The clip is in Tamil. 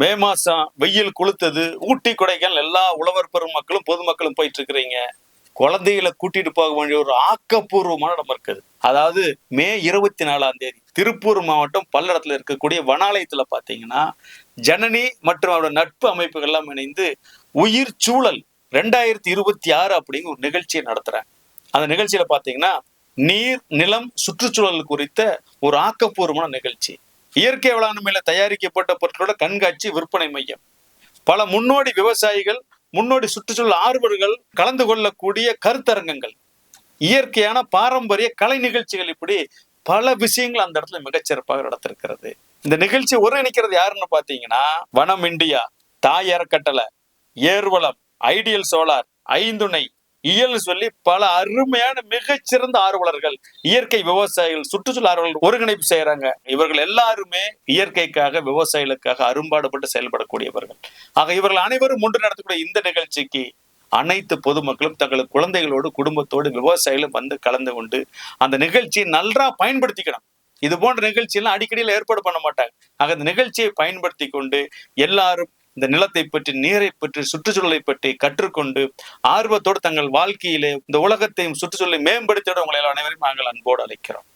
மே மாசம் வெயில் கொளுத்தது, ஊட்டி கொடைக்கானல் எல்லா உழவர் பெருமக்களும் பொதுமக்களும் போயிட்டு இருக்கிறீங்க. குழந்தைகளை கூட்டிட்டு போக வேண்டிய ஒரு ஆக்கப்பூர்வமான இடம் இருக்குது. அதாவது மே 24 திருப்பூர் மாவட்டம் பல்லடத்துல இருக்கக்கூடிய வனாலயத்துல பாத்தீங்கன்னா, ஜனனி மற்றும் அவரோட நட்பு அமைப்புகள் எல்லாம் இணைந்து உயிர் சூழல் 2026 அப்படிங்கிற ஒரு நிகழ்ச்சியை நடத்துறாங்க. அந்த நிகழ்ச்சியில பாத்தீங்கன்னா, நீர், நிலம், சுற்றுச்சூழல் குறித்த ஒரு ஆக்கப்பூர்வமான நிகழ்ச்சி. இயற்கை வேளாண்மையில தயாரிக்கப்பட்ட பொருட்களோட கண்காட்சி, விற்பனை மையம், பல முன்னோடி விவசாயிகள், முன்னோடி சுற்றுச்சூழல் ஆர்வலர்கள் கலந்து கொள்ளக்கூடிய கருத்தரங்கங்கள், இயற்கையான பாரம்பரிய கலை நிகழ்ச்சிகள், இப்படி பல விஷயங்கள் அந்த இடத்துல மிகச்சிறப்பாக நடத்திருக்கிறது. இந்த நிகழ்ச்சி ஒருங்கிணைக்கிறது யாருன்னு பாத்தீங்கன்னா, வனம் இந்தியா, தாய் அறக்கட்டளை, ஏர்வளம், ஐடியல் சோலார், ஐந்துணை, இயல் சொல்லி பல அருமையான மிகச்சிறந்த ஆர்வலர்கள், இயற்கை விவசாயிகள், சுற்றுச்சூழல் ஆர்வலர்கள் ஒருங்கிணைப்பு செய்யறாங்க. இவர்கள் எல்லாருமே இயற்கைக்காக, விவசாயிகளுக்காக அரும்பாடுபட்டு செயல்படக்கூடியவர்கள். ஆக இவர்கள் அனைவரும் முன்று நடத்தக்கூடிய இந்த நிகழ்ச்சிக்கு அனைத்து பொதுமக்களும் தங்கள் குழந்தைகளோடு, குடும்பத்தோடு, விவசாயிகளும் வந்து கலந்து கொண்டு அந்த நிகழ்ச்சியை நல்லா பயன்படுத்திக்கணும். இது போன்ற நிகழ்ச்சியெல்லாம் அடிக்கடியில் ஏற்பாடு பண்ண மாட்டாங்க. ஆக இந்த நிகழ்ச்சியை பயன்படுத்தி கொண்டு எல்லாரும் இந்த நிலத்தை பற்றி, நீரை பற்றி, சுற்றுச்சூழலை பற்றி கற்றுக்கொண்டு ஆர்வத்தோடு தங்கள் வாழ்க்கையிலே இந்த உலகத்தையும் சுற்றுச்சூழலை மேம்படுத்திட உங்களை அனைவரையும் நாங்கள் அன்போடு அழைக்கிறோம்.